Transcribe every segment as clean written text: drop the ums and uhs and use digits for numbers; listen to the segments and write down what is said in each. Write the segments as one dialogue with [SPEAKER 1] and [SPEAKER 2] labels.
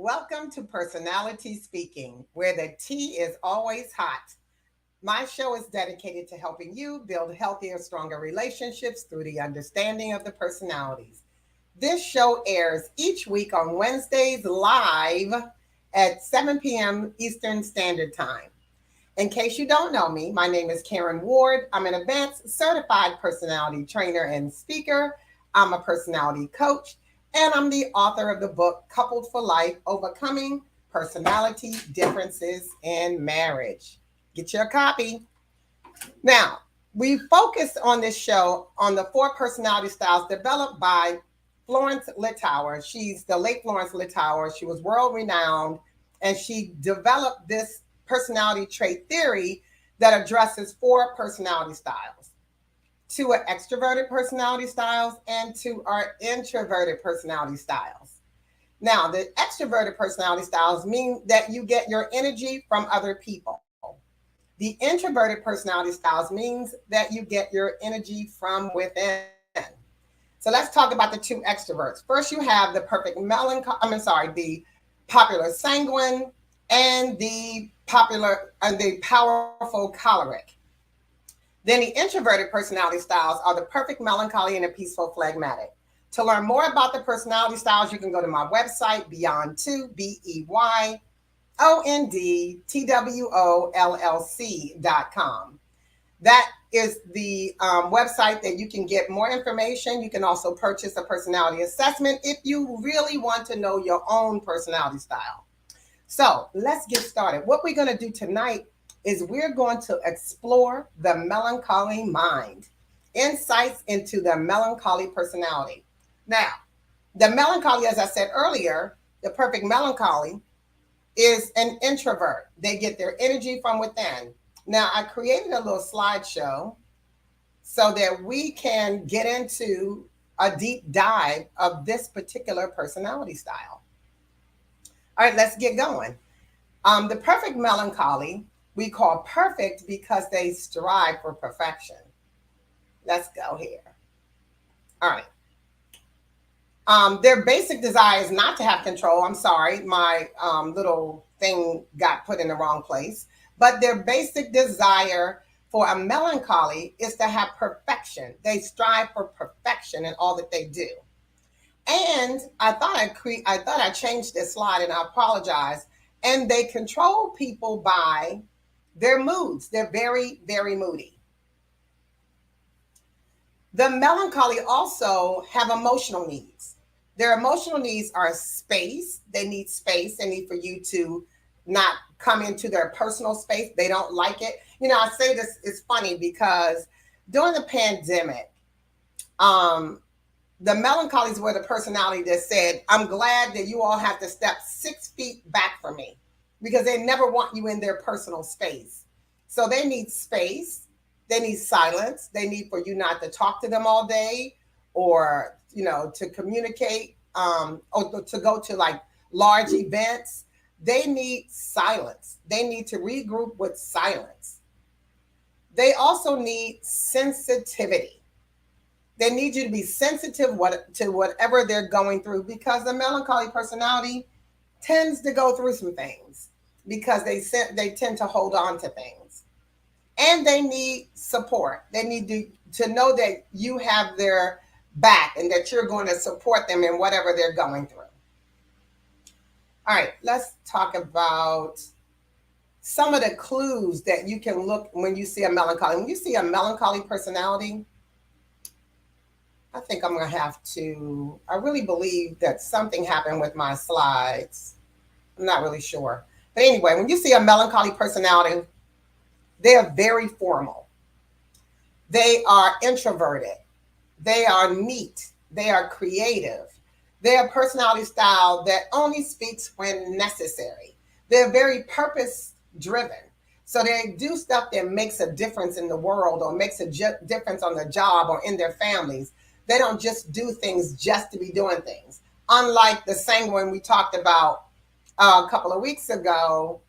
[SPEAKER 1] Welcome to Personality Speaking, where the tea is always hot. My show is dedicated to helping you build healthier, stronger relationships through the understanding of the personalities. This show airs each week on Wednesdays live at 7 p.m. Eastern Standard Time. In case you don't know me, my name is Karen Ward. I'm an advanced certified personality trainer and speaker. I'm a personality coach, and I'm the author of the book Coupled for Life Overcoming Personality Differences in Marriage. Get your copy. Now, we focus on this show on the four personality styles developed by Florence Littauer. She's the late Florence Littauer. She was world renowned, and she developed this personality trait theory that addresses four personality styles: two are extroverted personality styles and two are introverted personality styles. Now, the extroverted personality styles mean that you get your energy from other people. The introverted personality styles means that you get your energy from within. So let's talk about the two extroverts. First, you have the perfect the popular sanguine and the powerful choleric. Then the introverted personality styles are the perfect melancholy and the peaceful phlegmatic. To learn more about the personality styles, you can go to my website, Beyond2, BeyondTwollC.com. That is the website that you can get more information. You can also purchase a personality assessment if you really want to know your own personality style. So let's get started. What we're going to do tonight is we're going to explore the melancholy mind, insights into the melancholy personality. Now, the melancholy, as I said earlier, the perfect melancholy is an introvert. They get their energy from within. Now, I created a little slideshow so that we can get into a deep dive of this particular personality style. All right, let's get going. The perfect melancholy we call perfect because they strive for perfection. Let's go here. All right. Their basic desire is not to have control. I'm sorry, my little thing got put in the wrong place. But their basic desire for a melancholy is to have perfection. They strive for perfection in all that they do. And I thought I changed this slide, and I apologize. And they control people by their moods. They're very, very moody. The melancholy also have emotional needs. Their emotional needs are space. They need space. They need for you to not come into their personal space. They don't like it. You know, I say this, it's funny because during the pandemic, the melancholies were the personality that said, I'm glad that you all have to step 6 feet back from me, because they never want you in their personal space. So they need space. They need silence. They need for you not to talk to them all day, or, you know, to communicate, or to go to like large events. They need silence. They need to regroup with silence. They also need sensitivity. They need you to be sensitive to whatever they're going through, because the melancholy personality tends to go through some things because they tend to hold on to things. And they need support. They need to know that you have their back and that you're going to support them in whatever they're going through. All right, let's talk about some of the clues that you can look when you see a melancholy. When you see a melancholy personality, I think I'm going to have to, I really believe that something happened with my slides. I'm not really sure. But anyway, when you see a melancholy personality, they are very formal. They are introverted. They are neat. They are creative. They're a personality style that only speaks when necessary. They're very purpose driven. So they do stuff that makes a difference in the world, or makes a difference on their job or in their families. They don't just do things just to be doing things. Unlike the sanguine we talked about a couple of weeks ago,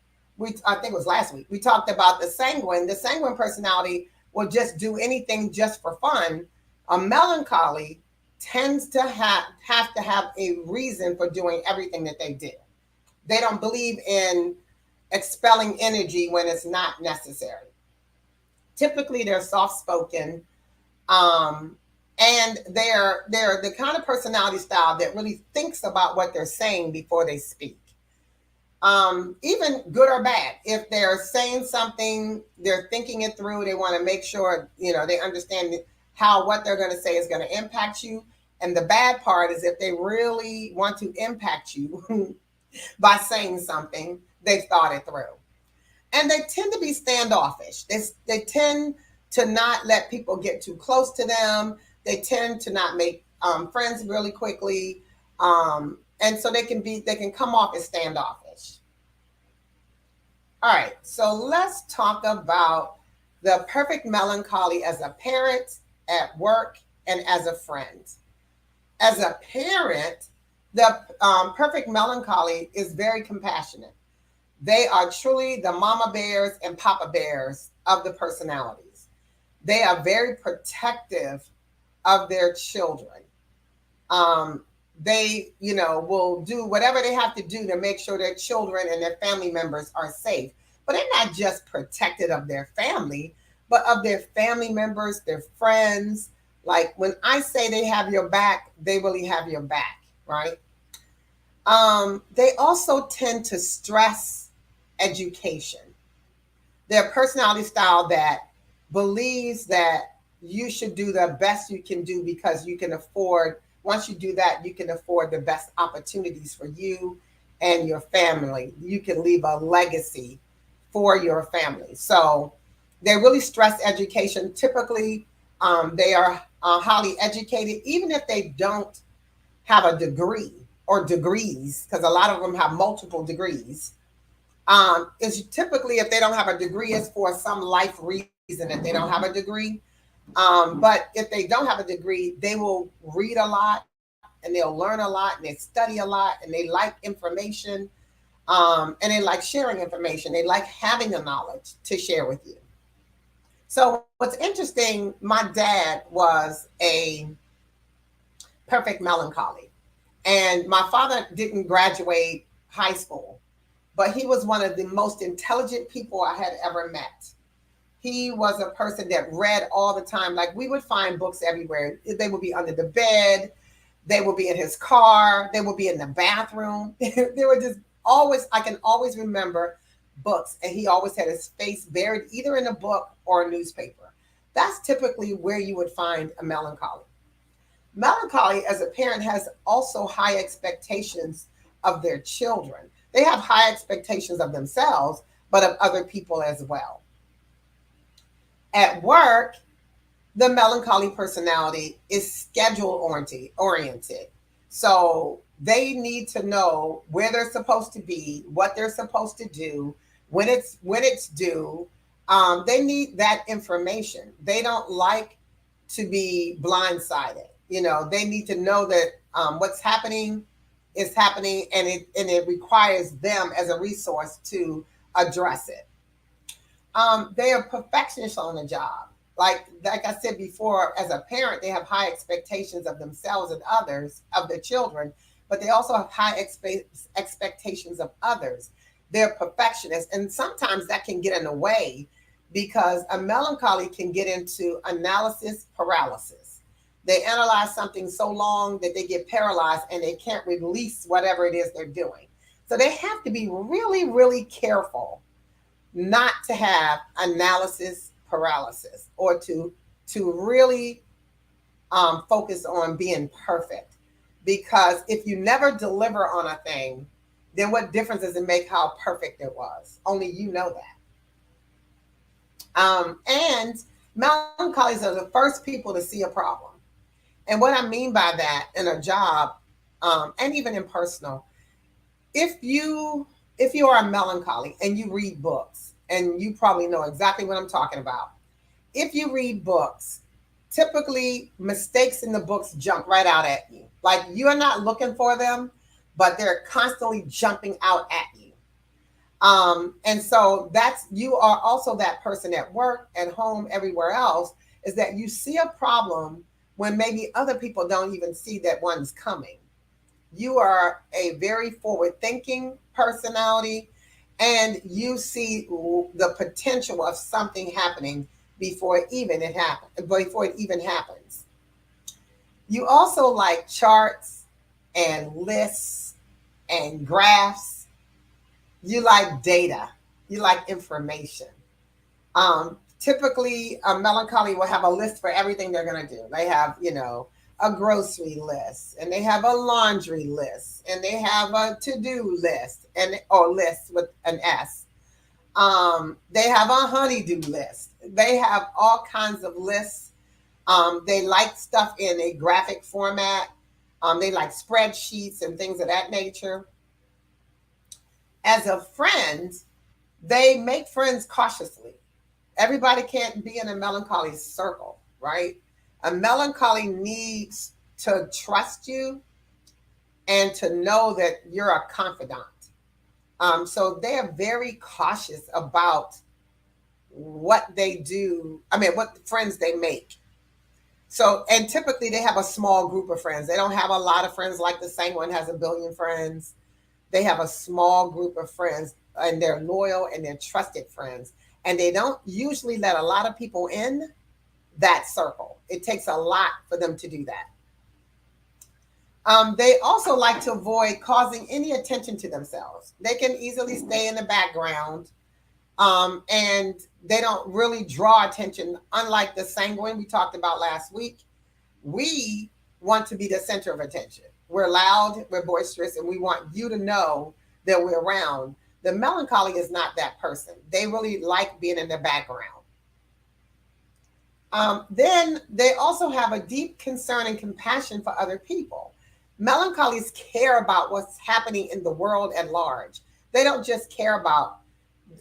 [SPEAKER 1] I think it was last week, we talked about the sanguine. The sanguine personality will just do anything just for fun. A melancholy tends to have to have a reason for doing everything that they do. They don't believe in expelling energy when it's not necessary. Typically, they're soft spoken, um, and they're the kind of personality style that really thinks about what they're saying before they speak. Even good or bad, if they're saying something, they're thinking it through. They want to make sure they understand how what they're going to say is going to impact you. And the bad part is if they really want to impact you by saying something, they've thought it through. And they tend to be standoffish. They tend to not let people get too close to them. They tend to not make friends really quickly, and so they can come off as standoffish. All right, so let's talk about the perfect melancholy as a parent, at work, and as a friend. As a parent, the perfect melancholy is very compassionate. They are truly the mama bears and papa bears of the personalities. They are very protective of their children. Um, they, will do whatever they have to do to make sure their children and their family members are safe. But they're not just protected of their family, but of their family members, their friends. Like when I say they have your back, they really have your back, right? They also tend to stress education. Their personality style that believes that you should do the best you can do because you can afford, once you do that, you can afford the best opportunities for you and your family. You can leave a legacy for your family. So they really stress education. Typically, they are highly educated, even if they don't have a degree or degrees, because a lot of them have multiple degrees. Is typically if they don't have a degree, it's for some life reason that they don't have a degree. But if they don't have a degree, they will read a lot and they'll learn a lot and they study a lot and they like information, and they like sharing information. They like having the knowledge to share with you. So what's interesting, my dad was a perfect melancholy. And my father didn't graduate high school, but he was one of the most intelligent people I had ever met. He was a person that read all the time. Like we would find books everywhere. They would be under the bed, they would be in his car, they would be in the bathroom. They were just always, I can always remember books, and he always had his face buried either in a book or a newspaper. That's typically where you would find a melancholy. Melancholy as a parent has also high expectations of their children. They have high expectations of themselves, but of other people as well. At work, the melancholy personality is schedule oriented. So they need to know where they're supposed to be, what they're supposed to do, when it's due. They need that information. They don't like to be blindsided. They need to know that what's happening is happening, and it requires them as a resource to address it. They are perfectionists on the job. Like I said before, as a parent, they have high expectations of themselves and others, of their children, but they also have high expectations of others. They're perfectionists, and sometimes that can get in the way because a melancholy can get into analysis paralysis. They analyze something so long that they get paralyzed and they can't release whatever it is they're doing. So they have to be really, really careful not to have analysis paralysis, or to really focus on being perfect. Because if you never deliver on a thing, then what difference does it make how perfect it was? Only you know that. And melancholies are the first people to see a problem. And what I mean by that in a job, and even in personal, if you are a melancholy and you read books, and you probably know exactly what I'm talking about. If you read books, typically mistakes in the books jump right out at you. Like you're not looking for them, but they're constantly jumping out at you. And so that's, you are also that person at work, at home, everywhere else, is that you see a problem when maybe other people don't even see that one's coming. You are a very forward thinking personality, and you see the potential of something happening before it even happens. You also like charts and lists and graphs. You like data. You like information. Typically, a melancholy will have a list for everything they're going to do. They have, a grocery list, and they have a laundry list, and they have a to-do list, and or list with an S. They have a honeydew list. They have all kinds of lists. They like stuff in a graphic format. They like spreadsheets and things of that nature. As a friend, they make friends cautiously. Everybody can't be in a melancholy circle, right? A melancholy needs to trust you and to know that you're a confidant. So they're very cautious about what they do. I mean, what friends they make. So, and typically they have a small group of friends. They don't have a lot of friends like the same one has a billion friends. They have a small group of friends, and they're loyal and they're trusted friends. And they don't usually let a lot of people in that circle. It takes a lot for them to do that. They also like to avoid causing any attention to themselves. They can easily stay in the background, and they don't really draw attention. Unlike the sanguine we talked about last week, we want to be the center of attention. We're loud, we're boisterous, and we want you to know that we're around. The melancholy is not that person. They really like being in the background. Then they also have a deep concern and compassion for other people. Melancholies care about what's happening in the world at large. They don't just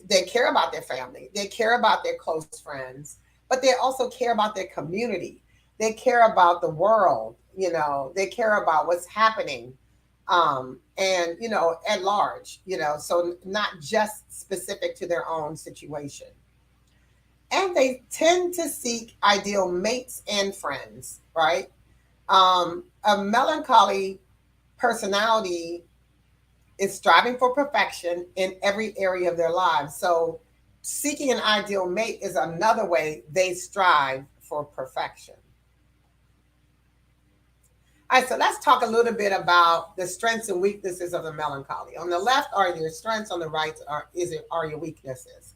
[SPEAKER 1] they care about their family, they care about their close friends, but they also care about their community. They care about the world, they care about what's happening, and, at large, so not just specific to their own situation. And they tend to seek ideal mates and friends, right? A melancholy personality is striving for perfection in every area of their lives. So, seeking an ideal mate is another way they strive for perfection. All right, so let's talk a little bit about the strengths and weaknesses of the melancholy. On the left are your strengths, on the right are your weaknesses.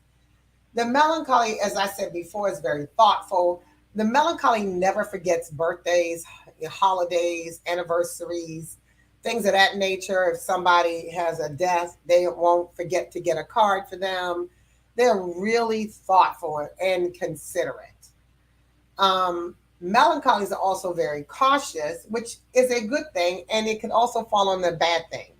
[SPEAKER 1] The melancholy, as I said before, is very thoughtful. The melancholy never forgets birthdays, holidays, anniversaries, things of that nature. If somebody has a death, they won't forget to get a card for them. They're really thoughtful and considerate. Melancholies are also very cautious, which is a good thing, and it can also fall on the bad thing.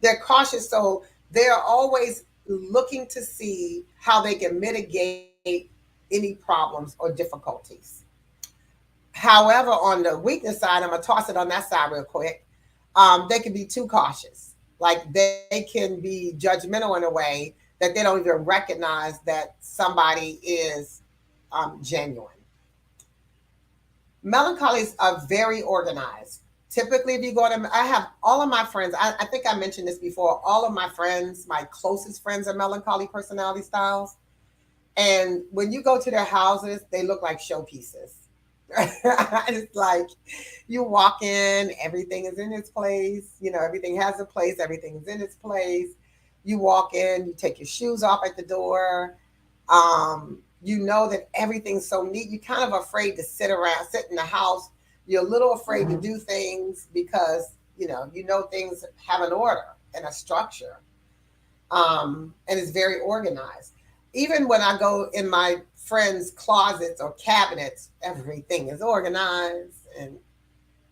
[SPEAKER 1] They're cautious, so they're always looking to see how they can mitigate any problems or difficulties. However, on the weakness side, I'm gonna toss it on that side real quick. They can be too cautious. Like they can be judgmental in a way that they don't even recognize that somebody is genuine. Melancholies are very organized. Typically, if you go to, I have all of my friends, I think I mentioned this before, all of my friends, my closest friends are melancholy personality styles. And when you go to their houses, they look like showpieces. It's like you walk in, everything is in its place. Everything has a place, everything is in its place. You walk in, you take your shoes off at the door. You know that everything's so neat. You're kind of afraid to sit in the house. You're a little afraid to do things because you know things have an order and a structure, and it's very organized. Even when I go in my friends' closets or cabinets, everything is organized and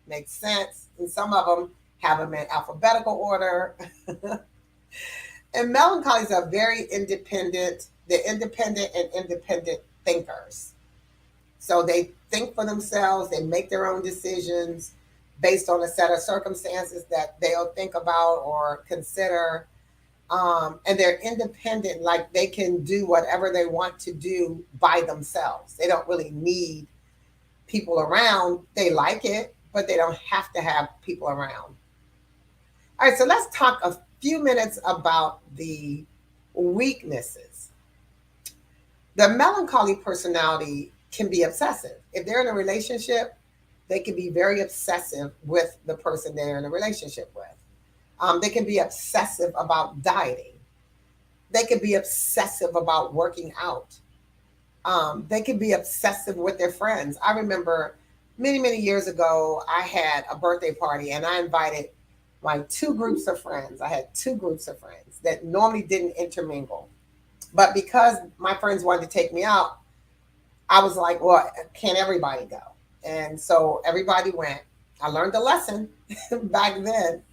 [SPEAKER 1] makes sense. And some of them have them in alphabetical order. And melancholies are very independent. They're independent and independent thinkers. So they think for themselves, they make their own decisions based on a set of circumstances that they'll think about or consider. And they're independent, like they can do whatever they want to do by themselves. They don't really need people around. They like it, but they don't have to have people around. All right, so let's talk a few minutes about the weaknesses. The melancholy personality can be obsessive. If they're in a relationship, they can be very obsessive with the person they're in a relationship with. They can be obsessive about dieting. They can be obsessive about working out. They can be obsessive with their friends. I remember many, many years ago, I had a birthday party and I invited my two groups of friends. I had two groups of friends that normally didn't intermingle. But because my friends wanted to take me out, I was like, well, can everybody go? And so everybody went. I learned a lesson back then.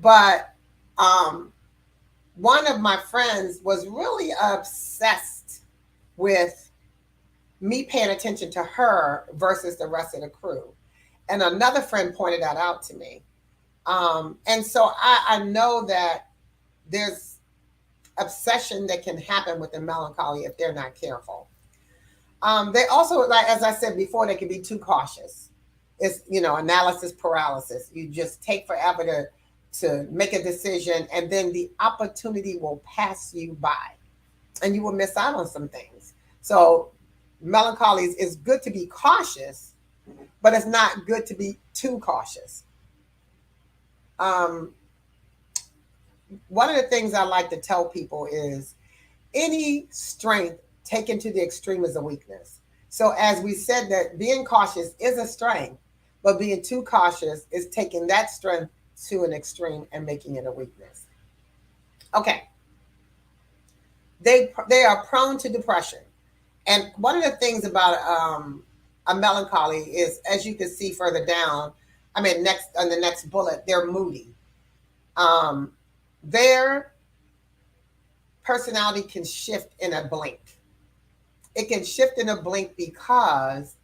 [SPEAKER 1] But um, one of my friends was really obsessed with me paying attention to her versus the rest of the crew. And another friend pointed that out to me. And so I know that there's obsession that can happen with the melancholy if they're not careful. They also, like as I said before, they can be too cautious. It's analysis paralysis. You just take forever to make a decision, and then the opportunity will pass you by, and you will miss out on some things. So, melancholy is good to be cautious, but it's not good to be too cautious. Um, One of the things I like to tell people is any strength taken to the extreme is a weakness. So, as we said, that being cautious is a strength, but being too cautious is taking that strength to an extreme and making it a weakness. Okay, they are prone to depression, and one of the things about a melancholy is, as you can see further down, I mean, next on the next bullet, they're moody. Um, their personality can shift in a blink. It can shift in a blink because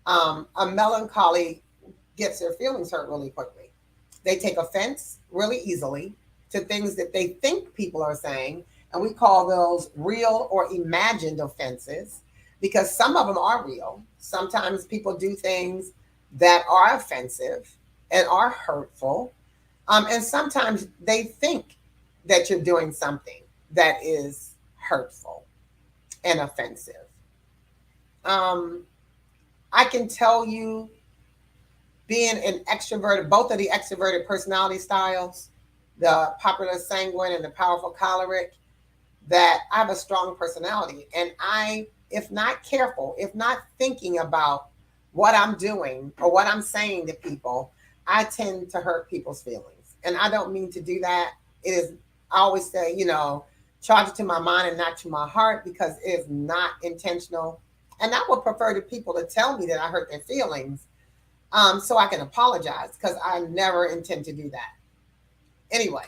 [SPEAKER 1] a melancholy gets their feelings hurt really quickly. They take offense really easily to things that they think people are saying, and we call those real or imagined offenses because some of them are real. Sometimes people do things that are offensive and are hurtful, and sometimes they think that you're doing something that is hurtful and offensive. Um, I can tell you, being an extroverted, both of the extroverted personality styles, the popular sanguine and the powerful choleric, that I have a strong personality. And I, if not careful, if not thinking about what I'm doing or what I'm saying to people, I tend to hurt people's feelings. And I don't mean to do that. It is, I always say, charge it to my mind and not to my heart because it is not intentional. And I would prefer to people to tell me that I hurt their feelings, so I can apologize because I never intend to do that. Anyway,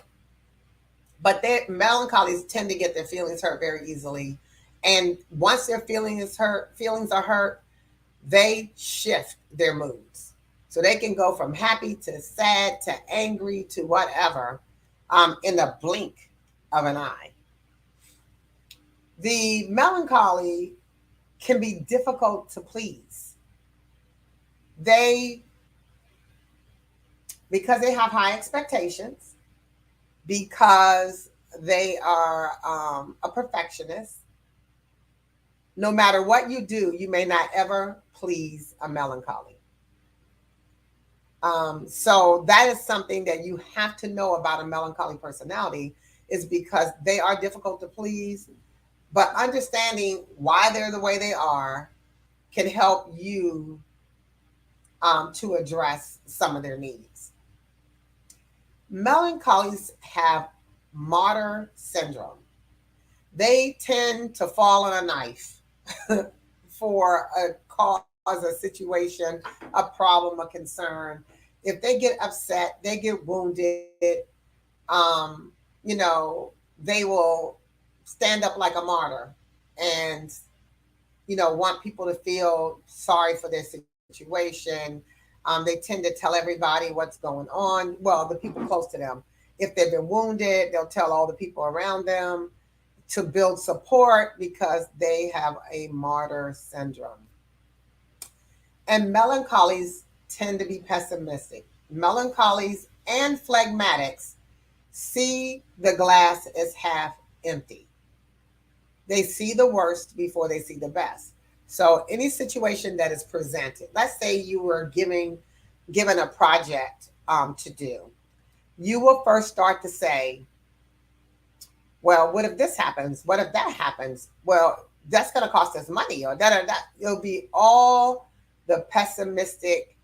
[SPEAKER 1] but their melancholies tend to get their feelings hurt very easily. And once their feelings are hurt, they shift their moods. So they can go from happy to sad to angry to whatever, in the blink of an eye. The melancholy can be difficult to please. They, because they have high expectations, because they are a perfectionist, no matter what you do, you may not ever please a melancholy. So that is something that you have to know about a melancholy personality, is because they are difficult to please, but understanding why they're the way they are can help you to address some of their needs. Melancholies have martyr syndrome. They tend to fall on a knife for a cause, a situation, a problem, a concern. If they get upset, they get wounded, um, they will stand up like a martyr and, want people to feel sorry for their situation. They tend to tell everybody what's going on. Well, the people close to them. If they've been wounded, they'll tell all the people around them to build support because they have a martyr syndrome. And melancholies tend to be pessimistic. Melancholies and phlegmatics see the glass as half empty. They see the worst before they see the best. So any situation that is presented, let's say you were given a project to do, you will first start to say, well, what if this happens? What if that happens? Well, that's going to cost us money, or that. It'll be all the pessimistic,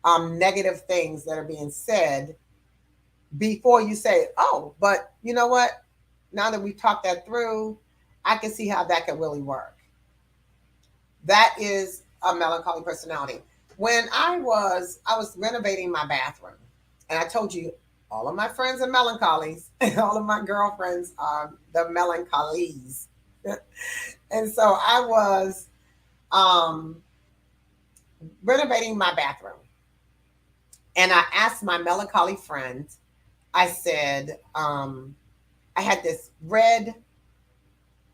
[SPEAKER 1] negative things that are being said before you say, oh, but you know what? Now that we've talked that through, I can see how that can really work. That is a melancholy personality. When I was renovating my bathroom, and I told you all of my friends are melancholies, and all of my girlfriends are the melancholies. And so I was um, renovating my bathroom, and I asked my melancholy friend. I said, I had this red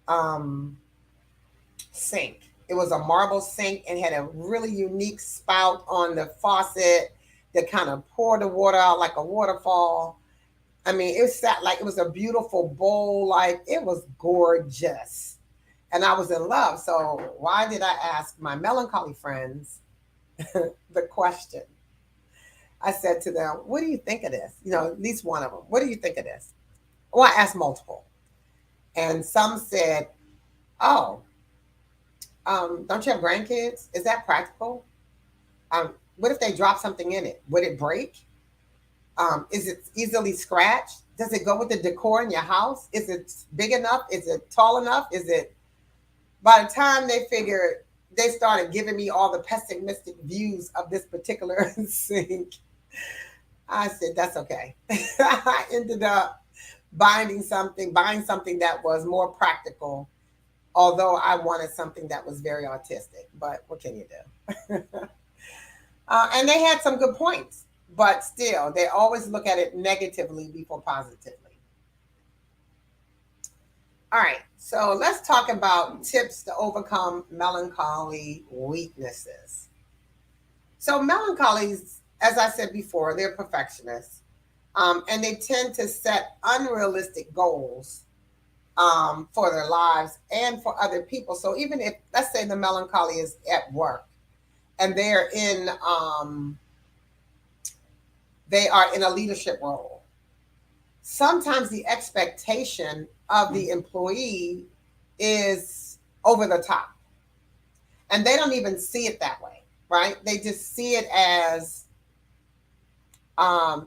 [SPEAKER 1] um, sink. It was a marble sink and had a really unique spout on the faucet that kind of poured the water out like a waterfall. I mean, it sat like it was a beautiful bowl, like it was gorgeous. And I was in love. So, why did I ask my melancholy friends the question? I said to them, what do you think of this? You know, at least one of them. What do you think of this? Well, I asked multiple. And some said, oh, don't you have grandkids? Is that practical? What if they drop something in it? Would it break? Is it easily scratched? Does it go with the decor in your house? Is it big enough? Is it tall enough? Is it? By the time they figured, they started giving me all the pessimistic views of this particular sink. I said, that's okay. I ended up buying something that was more practical, although I wanted something that was very artistic. But what can you do? And they had some good points, but still, they always look at it negatively before positively. All right, so let's talk about tips to overcome melancholy weaknesses. So, melancholies, as I said before, they're perfectionists, and they tend to set unrealistic goals for their lives and for other people. So, even if, let's say, the melancholy is at work and they are in a leadership role, sometimes the expectation of the employee is over the top, and they don't even see it that way, right? They just see it as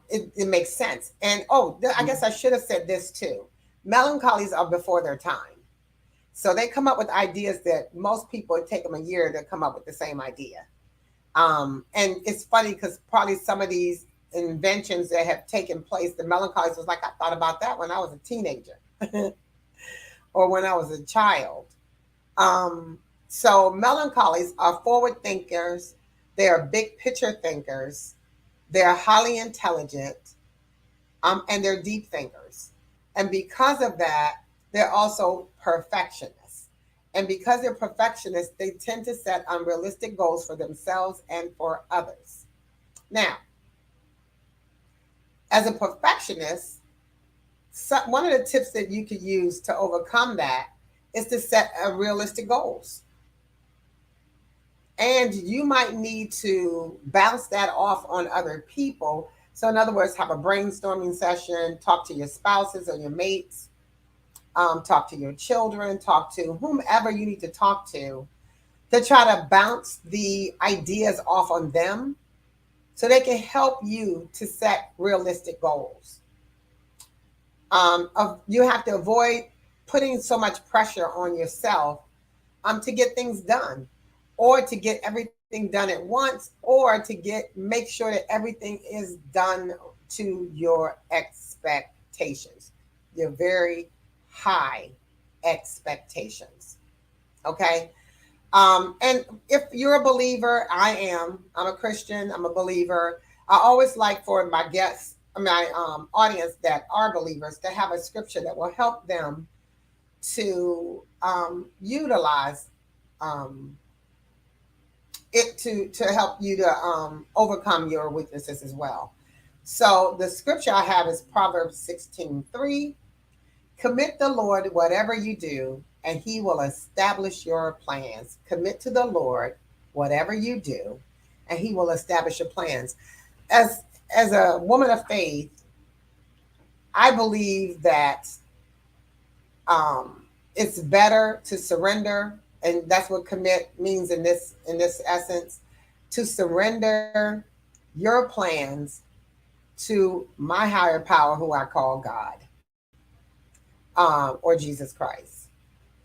[SPEAKER 1] it makes sense. And oh, I guess I should have said this too. Melancholies are before their time. So they come up with ideas that most people, it take them a year to come up with the same idea. And it's funny because probably some of these inventions that have taken place, the melancholies was like, I thought about that when I was a teenager or when I was a child. So melancholies are forward thinkers. They are big picture thinkers. They're highly intelligent, and they're deep thinkers. And because of that, they're also perfectionists. And because they're perfectionists, they tend to set unrealistic goals for themselves and for others. Now, as a perfectionist, one of the tips that you could use to overcome that is to set realistic goals. And you might need to bounce that off on other people. So, in other words, have a brainstorming session, talk to your spouses or your mates, talk to your children, talk to whomever you need to try to bounce the ideas off on them so they can help you to set realistic goals. You have to avoid putting so much pressure on yourself to get things done, or to get everything done at once, or to make sure that everything is done to your expectations, your very high expectations. Okay. And if you're a believer, I'm a Christian, I'm a believer. I always like for my guests, my audience that are believers, to have a scripture that will help them to utilize it to help you to overcome your weaknesses as well. So the scripture I have is Proverbs 16:3. Commit the Lord whatever you do, and he will establish your plans. Commit to the Lord whatever you do, and he will establish your plans. As as a woman of faith, I believe that um, it's better to surrender, and that's what commit means in this essence, to surrender your plans to my higher power, who I call God, or Jesus Christ.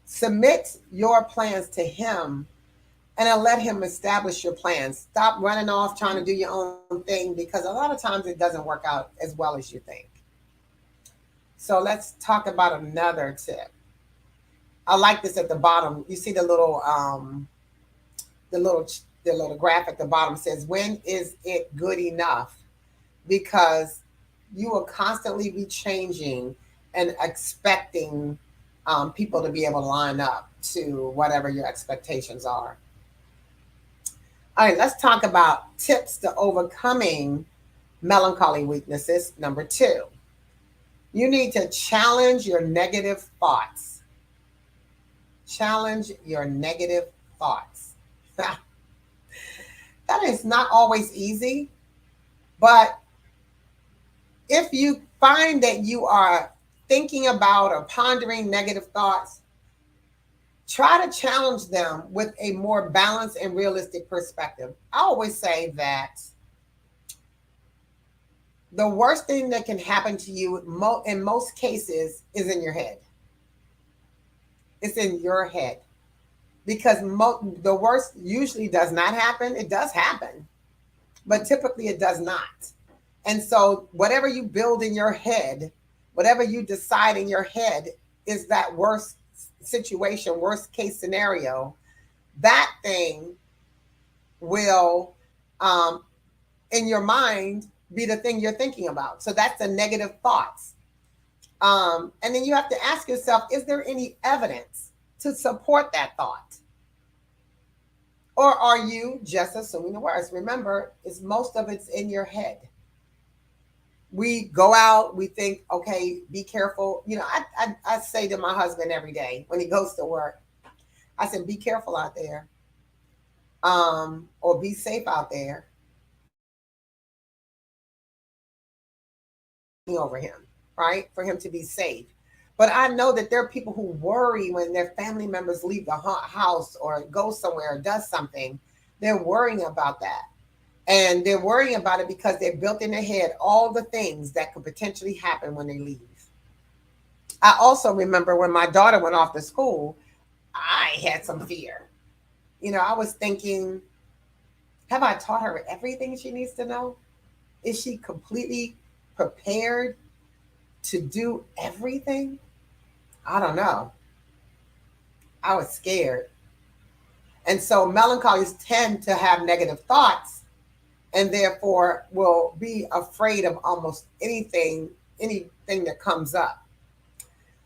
[SPEAKER 1] Submit your plans to Him, and then let Him establish your plans. Stop running off trying to do your own thing, because a lot of times it doesn't work out as well as you think. So let's talk about another tip. I like this at the bottom. You see the little the little graph at the bottom says, when is it good enough? Because you will constantly be changing and expecting people to be able to line up to whatever your expectations are. All right, let's talk about tips to overcoming melancholy weaknesses. Number two, you need to challenge your negative thoughts. Challenge your negative thoughts. That is not always easy, but if you find that you are thinking about or pondering negative thoughts, try to challenge them with a more balanced and realistic perspective. I always say that the worst thing that can happen to you in most cases is in your head. It's in your head. Because the worst usually does not happen. It does happen, but typically it does not. And so whatever you build in your head, whatever you decide in your head is that worst situation, worst case scenario, that thing will, in your mind, be the thing you're thinking about. So that's the negative thoughts. And then you have to ask yourself, is there any evidence to support that thought? Or are you just assuming the worst? Remember, most of it's in your head. We go out, we think, okay, be careful. I say to my husband every day when he goes to work, I said, be careful out there, or be safe out there. Over him, right? For him to be safe. But I know that there are people who worry when their family members leave the house or go somewhere or does something. They're worrying about that. And they're worrying about it because they built in their head all the things that could potentially happen when they leave. I also remember when my daughter went off to school, I had some fear. I was thinking, have I taught her everything she needs to know? Is she completely prepared to do everything? I don't know. I was scared. And so melancholies tend to have negative thoughts and therefore will be afraid of almost anything that comes up.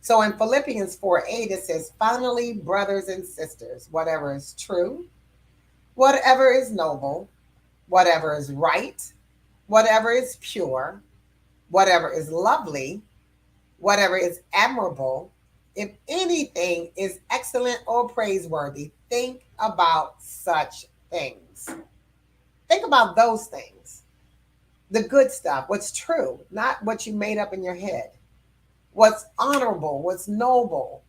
[SPEAKER 1] So in Philippians 4:8, it says, finally, brothers and sisters, whatever is true, whatever is noble, whatever is right, whatever is pure, whatever is lovely, whatever is admirable, if anything is excellent or praiseworthy, think about such things. Think about those things. The good stuff, what's true, not what you made up in your head. What's honorable, what's noble.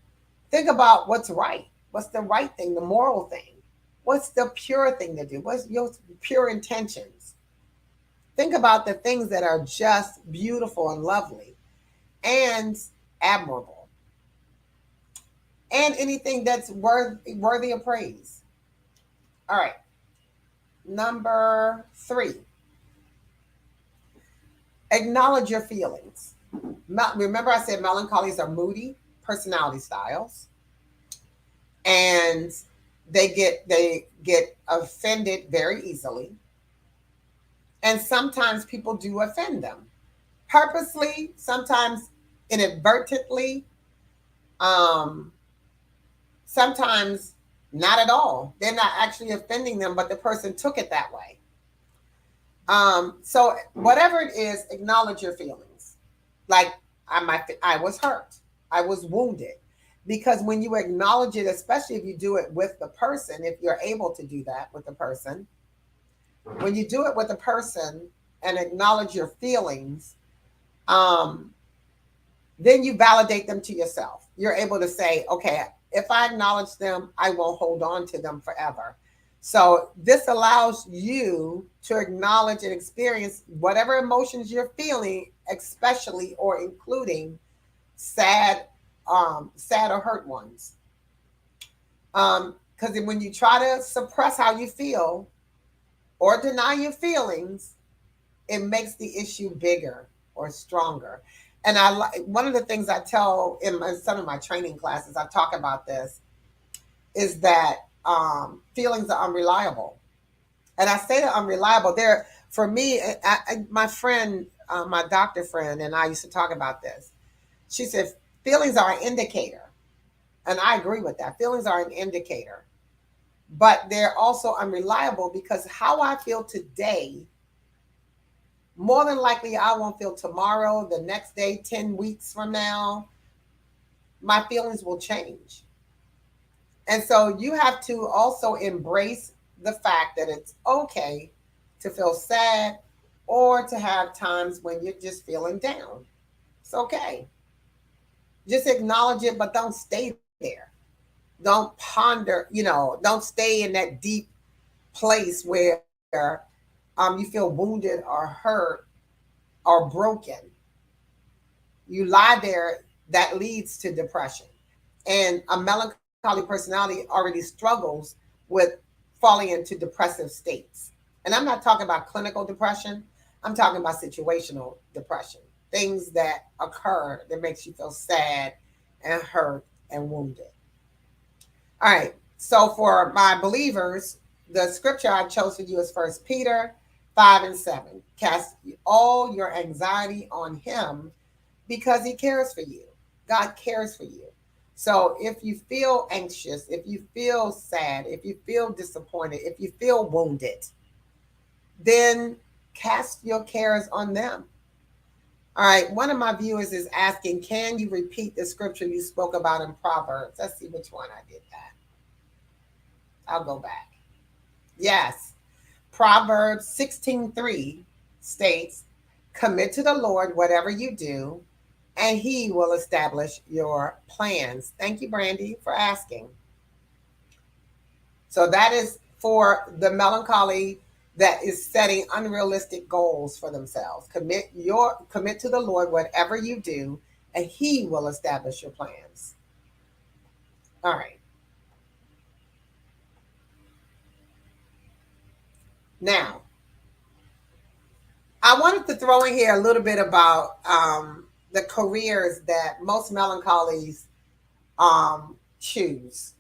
[SPEAKER 1] Think about what's right. What's the right thing, the moral thing? What's the pure thing to do? What's your pure intentions? Think about the things that are just beautiful and lovely and admirable. And anything that's worthy of praise. All right. Number 3, acknowledge your feelings. Remember, I said melancholies are moody personality styles, and they get offended very easily. And sometimes people do offend them purposely, sometimes inadvertently, sometimes not at all. They're not actually offending them, but the person took it that way. So whatever it is, acknowledge your feelings. Like I was hurt, I was wounded, because when you acknowledge it, especially if you do it with the person, if you're able to do that with the person, when you do it with a person and acknowledge your feelings, um, then you validate them to yourself. You're able to say, okay, if I acknowledge them, I won't hold on to them forever. So this allows you to acknowledge and experience whatever emotions you're feeling, especially or including sad, sad or hurt ones. Because when you try to suppress how you feel or deny your feelings, it makes the issue bigger or stronger. And I like one of the things I tell in some of my training classes, I talk about this, is that feelings are unreliable. And I say they're unreliable. They're, for me, my friend, my doctor friend, and I used to talk about this. She said, feelings are an indicator. And I agree with that. Feelings are an indicator. But they're also unreliable because how I feel today, more than likely I won't feel tomorrow, the next day, 10 weeks from now, my feelings will change. And so you have to also embrace the fact that it's okay to feel sad or to have times when you're just feeling down. It's okay. Just acknowledge it, but don't stay there. Don't ponder, don't stay in that deep place where you feel wounded or hurt or broken. You lie there, that leads to depression. And a melancholy personality already struggles with falling into depressive states. And I'm not talking about clinical depression, I'm talking about situational depression, things that occur that makes you feel sad and hurt and wounded. All right. So for my believers, the scripture I chose for you is First Peter 5:7. Cast all your anxiety on him because he cares for you. God cares for you. So if you feel anxious, if you feel sad, if you feel disappointed, if you feel wounded, then cast your cares on them. All right. One of my viewers is asking, can you repeat the scripture you spoke about in Proverbs? Let's see which one I did that. I'll go back. Yes. Proverbs 16:3 states, commit to the Lord whatever you do, and he will establish your plans. Thank you, Brandy, for asking. So that is for the melancholy that is setting unrealistic goals for themselves. Commit to the Lord whatever you do, and he will establish your plans. All right. Now, I wanted to throw in here a little bit about the careers that most melancholies choose,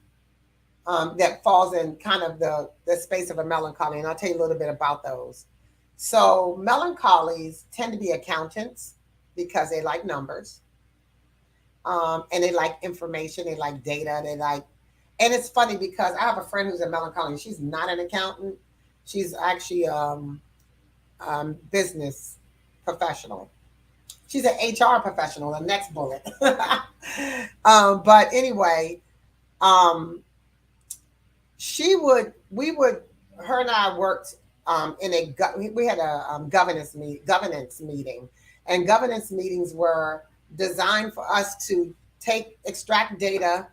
[SPEAKER 1] that falls in kind of the space of a melancholy. And I'll tell you a little bit about those. So melancholies tend to be accountants because they like numbers, and they like information, they like data, and it's funny because I have a friend who's a melancholy. She's not an accountant. She's actually business professional. She's an HR professional. The next bullet. But anyway, um, we would, her and I worked in we had a governance meeting, and governance meetings were designed for us to extract data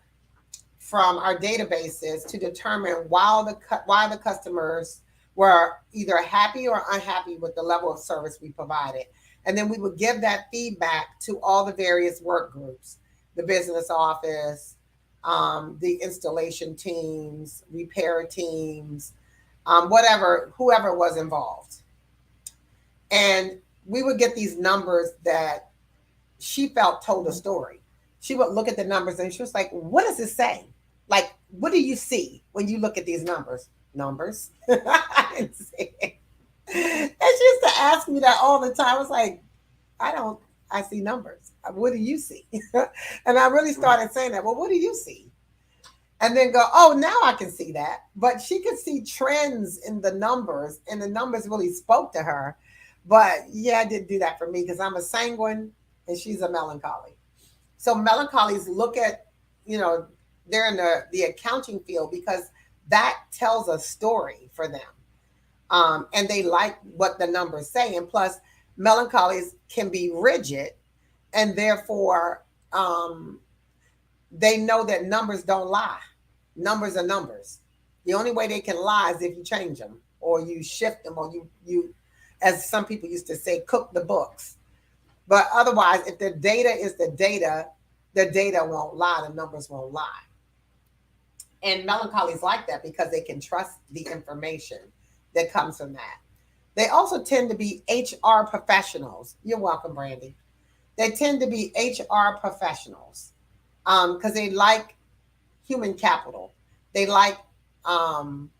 [SPEAKER 1] from our databases to determine why the customers were either happy or unhappy with the level of service we provided. And then we would give that feedback to all the various work groups, the business office, the installation teams, repair teams, whoever was involved. And we would get these numbers that she felt told a story. She would look at the numbers and she was like, what does it say? Like, what do you see when you look at these numbers? Numbers. I didn't see it. And she used to ask me that all the time. I was like, I see numbers. What do you see? And I really started saying that. Well, what do you see? and then go, oh, now I can see that. But she could see trends in the numbers, and the numbers really spoke to her. But yeah, it didn't do that for me because I'm a sanguine and she's a melancholy. So melancholies look at, you know, they're in the accounting field because that tells a story for them. And they like what the numbers say. And plus, melancholies can be rigid, and therefore they know that numbers don't lie. Numbers are numbers. The only way they can lie is if you change them or you shift them or you, as some people used to say, cook the books. But otherwise, if the data is the data won't lie, the numbers won't lie. And melancholy is like that because they can trust the information that comes from that. They also tend to be HR professionals. You're welcome, Brandy. They tend to be HR professionals because they like human capital. They like um,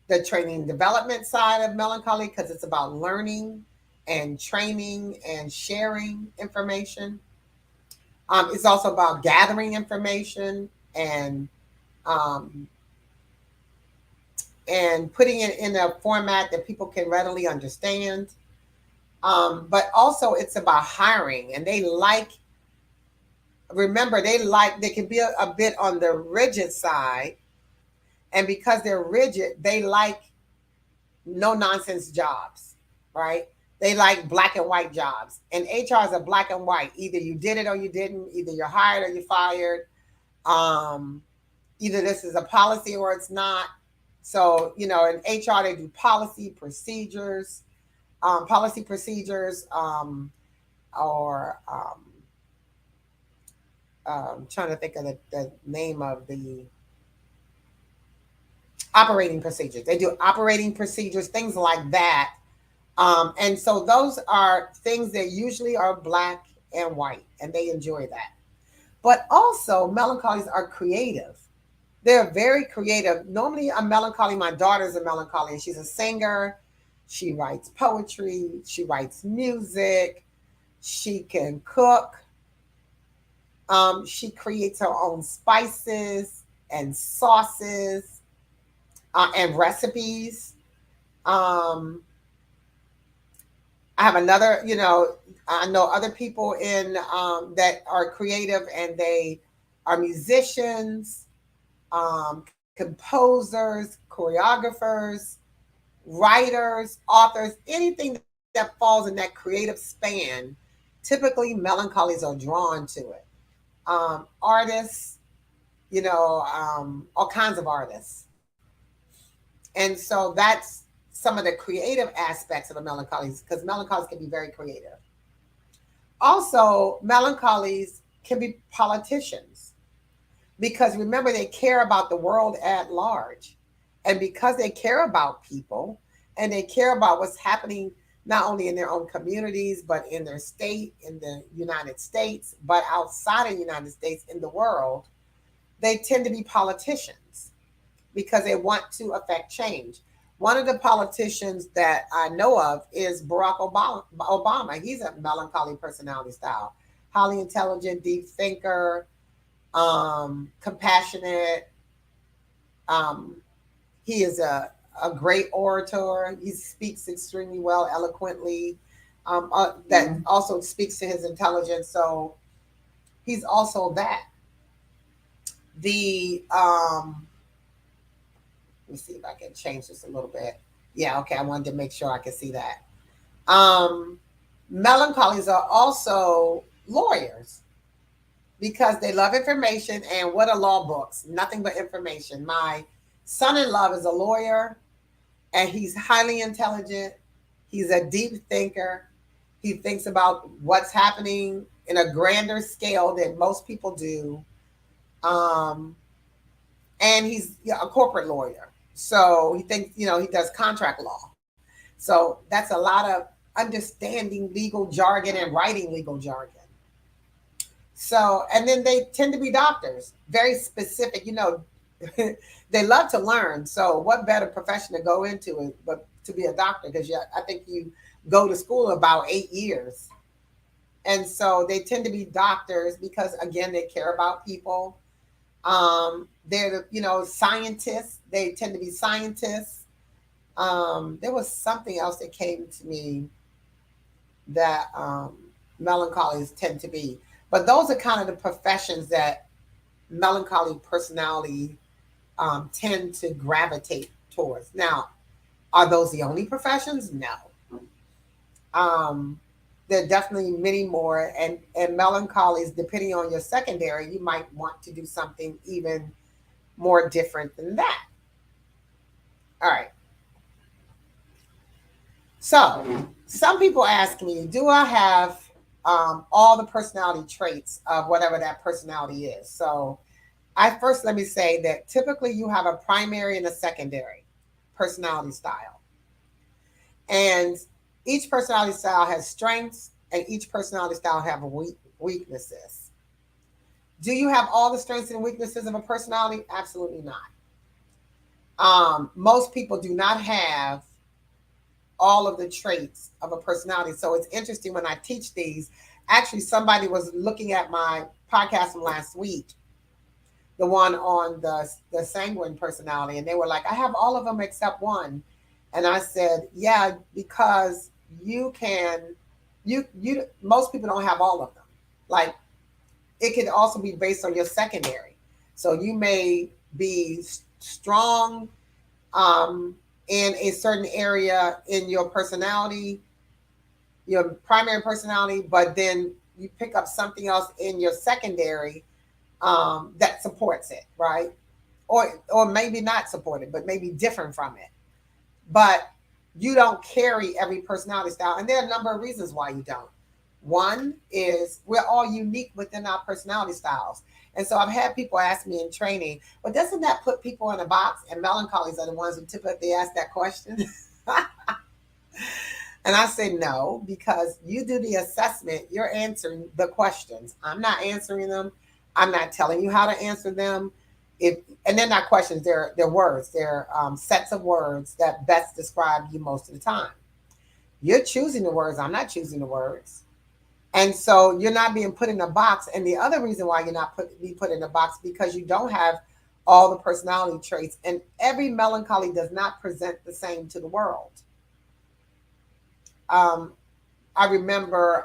[SPEAKER 1] the training and development side of melancholy because it's about learning and training and sharing information. It's also about gathering information um, and putting it in a format that people can readily understand. But also, it's about hiring, and they like. Remember, they can be a bit on the rigid side, and because they're rigid, they like no nonsense jobs, right? They like black and white jobs, and HR is a black and white. Either you did it or you didn't. Either you're hired or you're fired. Um, Either this is a policy or it's not. So, you know, in HR, they do policy procedures, or trying to think of the name of the operating procedures. They do operating procedures, things like that. And so those are things that usually are black and white, and they enjoy that. But also, melancholies are creative. They're very creative. Normally, I'm melancholy. My daughter's a melancholy, and she's a singer. She writes poetry. She writes music. She can cook. She creates her own spices and sauces and recipes. Um, I have another, you know, I know other people in that are creative, and they are musicians, composers, choreographers, writers, authors, anything that falls in that creative span. Typically, melancholies are drawn to it. Artists, you know, all kinds of artists. And so that's some of the creative aspects of the melancholies because melancholies can be very creative. Also, melancholies can be politicians because remember, they care about the world at large. And because they care about people and they care about what's happening not only in their own communities, but in their state, in the United States, but outside of the United States, in the world, they tend to be politicians because they want to affect change. One of the politicians that I know of is Barack Obama. He's a melancholy personality style, highly intelligent, deep thinker, compassionate. Um, he is a great orator. He speaks extremely well, eloquently. That also speaks to his intelligence. So he's also that. The Let me see if I can change this a little bit. Yeah, okay. I wanted to make sure I could see that. Um, Melancholies are also lawyers because they love information. And what are law books? Nothing but information. My son-in-law is a lawyer, and he's highly intelligent. He's a deep thinker. He thinks about what's happening in a grander scale than most people do. Um, and he's a corporate lawyer. So he thinks, you know, he does contract law. So that's a lot of understanding legal jargon and writing legal jargon. So, and then they tend to be doctors, very specific, you know, they love to learn. So, what better profession to go into but to be a doctor? Because I think you go to school about 8 years. And so they tend to be doctors because, again, they care about people. They're, scientists. They tend to be scientists. There was something else that came to me that melancholies tend to be. But those are kind of the professions that melancholy personality tend to gravitate towards. Now, are those the only professions? No. There are definitely many more, and melancholies, depending on your secondary, you might want to do something even more different than that. All right. So, some people ask me, do I have all the personality traits of whatever that personality is? So, let me say that typically you have a primary and a secondary personality style. And each personality style has strengths, and each personality style have weaknesses. Do you have all the strengths and weaknesses of a personality? Absolutely not. Most people do not have all of the traits of a personality. So it's interesting when I teach these. Actually, somebody was looking at my podcast from last week, the one on the sanguine personality, and they were like, I have all of them except one. And I said, yeah, because you most people don't have all of them. Like, it could also be based on your secondary. So you may be strong in a certain area in your personality, your primary personality, but then you pick up something else in your secondary that supports it, right? Or maybe not support it, but maybe different from it. But you don't carry every personality style, and there are a number of reasons why you don't. One is we're all unique within our personality styles. And so I've had people ask me in training, well, doesn't that put people in a box? And melancholies are the ones who typically ask that question. And I say no, because you do the assessment, you're answering the questions. I'm not answering them. I'm not telling you how to answer them. If and they're not questions, they're words. They're sets of words that best describe you most of the time. You're choosing the words. I'm not choosing the words. And so you're not being put in a box. And the other reason why you're not be put in a box, because you don't have all the personality traits. And every melancholy does not present the same to the world. Um, I remember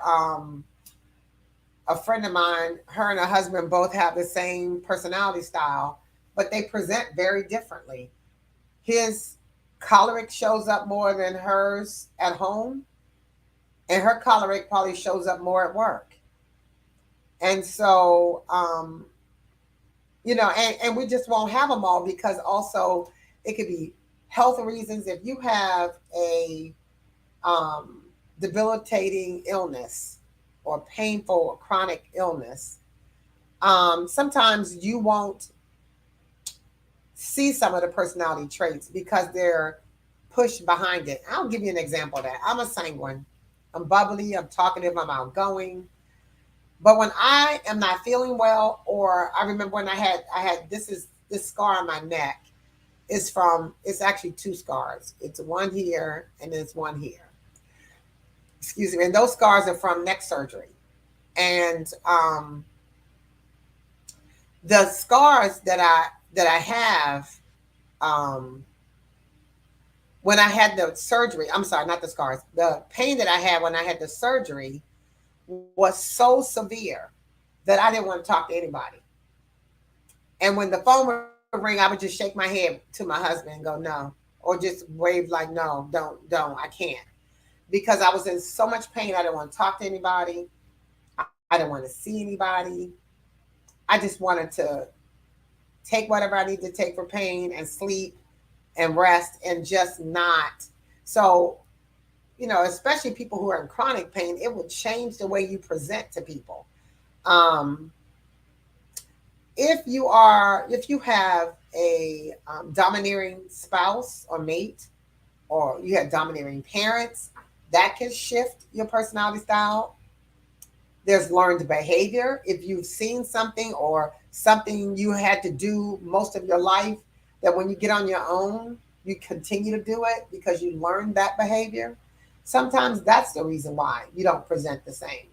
[SPEAKER 1] a friend of mine, her and her husband both have the same personality style, but they present very differently. His choleric shows up more than hers at home, and her choleric probably shows up more at work. And so, and we just won't have them all, because also it could be health reasons. If you have a um, debilitating illness or painful or chronic illness, sometimes you won't see some of the personality traits because they're pushed behind it. I'll give you an example of that. I'm a sanguine. I'm bubbly, I'm talkative, I'm outgoing. But when I am not feeling well, or I remember when I had this scar on my neck is from, it's actually two scars. It's one here and there's one here. Excuse me. And those scars are from neck surgery. And the scars that I have, um, when I had the surgery, I'm sorry, not the scars, the pain that I had when I had the surgery was so severe that I didn't want to talk to anybody. And when the phone would ring, I would just shake my head to my husband and go, no, or just wave like, no, don't, I can't. Because I was in so much pain, I didn't want to talk to anybody. I didn't want to see anybody. I just wanted to take whatever I need to take for pain and sleep and rest and just not. So, especially people who are in chronic pain, it will change the way you present to people. Um, if you have a domineering spouse or mate, or you have domineering parents, that can shift your personality style. There's learned behavior. If you've seen something or something you had to do most of your life, that when you get on your own, you continue to do it because you learned that behavior. Sometimes that's the reason why you don't present the same.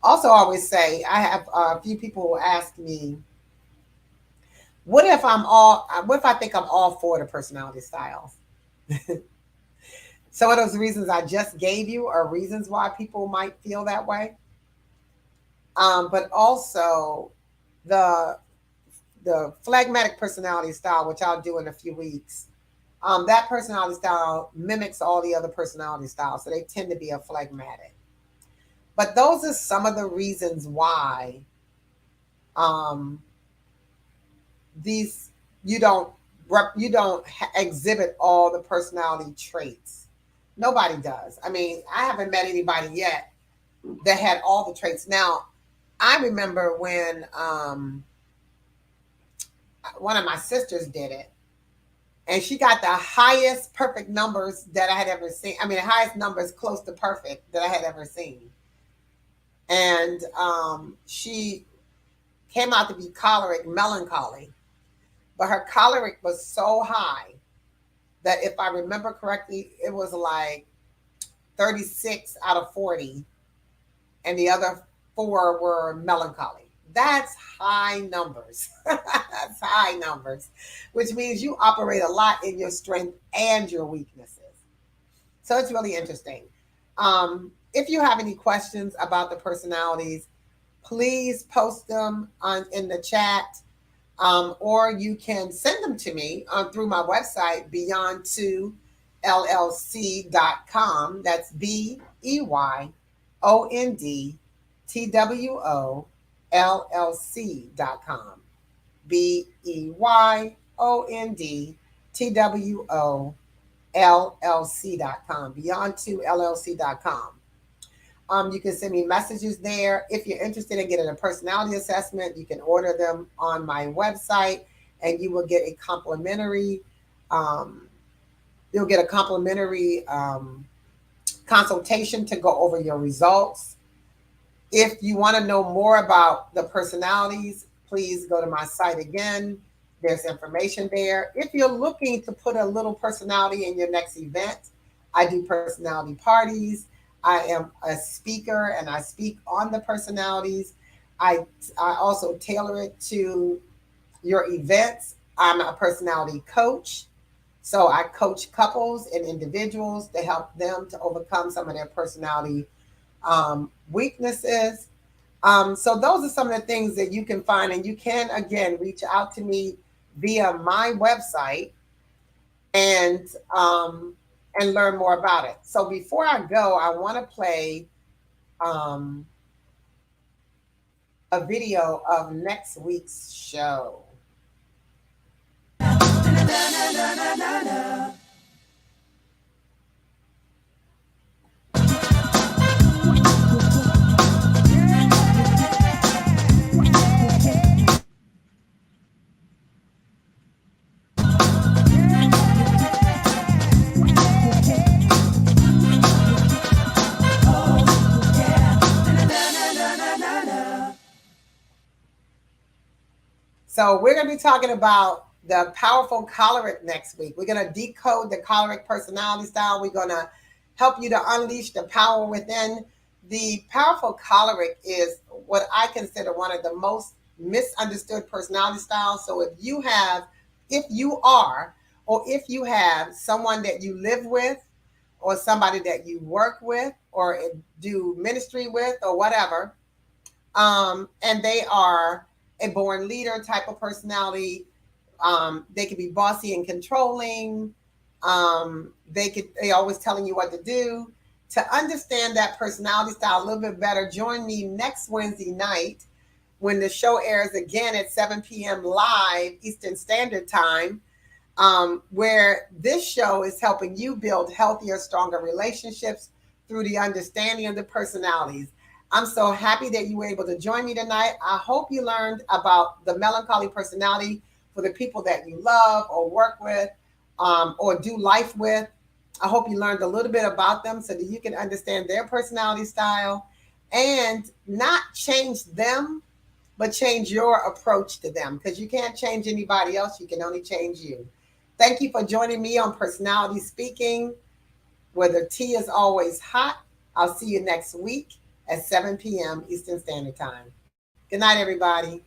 [SPEAKER 1] Also, I always say, I have a few people who ask me, what if I think I'm all for the personality styles? Some of those reasons I just gave you are reasons why people might feel that way. But also the phlegmatic personality style, which I'll do in a few weeks. That personality style mimics all the other personality styles, so they tend to be a phlegmatic. But those are some of the reasons why um, these you don't exhibit all the personality traits. Nobody does. I mean, I haven't met anybody yet that had all the traits. Now, I remember when one of my sisters did it, and she got the highest perfect numbers that I had ever seen. I mean, the highest numbers close to perfect that I had ever seen. And she came out to be choleric, melancholy, but her choleric was so high that if I remember correctly, it was like 36 out of 40, and the other four were melancholy. That's high numbers. That's high numbers, which means you operate a lot in your strength and your weaknesses. So it's really interesting. If you have any questions about the personalities, please post them in the chat, or you can send them to me through my website, beyond2llc.com. That's BEYONDTWOLLC.com. BEYONDTWOLLC.com. Beyond2llc.com. You can send me messages there. If you're interested in getting a personality assessment, you can order them on my website, and you will get a complimentary. Um, you'll get a complimentary consultation to go over your results. If you want to know more about the personalities, please go to my site again. There's information there. If you're looking to put a little personality in your next event, I do personality parties. I am a speaker, and I speak on the personalities. I, I also tailor it to your events. I'm a personality coach. So I coach couples and individuals to help them to overcome some of their personality weaknesses. So those are some of the things that you can find, and you can again reach out to me via my website and um, and learn more about it. So before I go, I want to play um, a video of next week's show. So we're going to be talking about the powerful choleric next week. We're going to decode the choleric personality style. We're going to help you to unleash the power within. The powerful choleric is what I consider one of the most misunderstood personality styles. So if you are, or if you have someone that you live with, or somebody that you work with, or do ministry with, or whatever, and they are a born leader type of personality. They could be bossy and controlling. They always telling you what to do. To understand that personality style a little bit better, join me next Wednesday night when the show airs again at 7 p.m. live Eastern Standard Time, where this show is helping you build healthier, stronger relationships through the understanding of the personalities. I'm so happy that you were able to join me tonight. I hope you learned about the melancholy personality for the people that you love or work with, or do life with. I hope you learned a little bit about them so that you can understand their personality style and not change them, but change your approach to them, because you can't change anybody else. You can only change you. Thank you for joining me on Personality Speaking, where the tea is always hot. I'll see you next week at 7 p.m. Eastern Standard Time. Good night, everybody.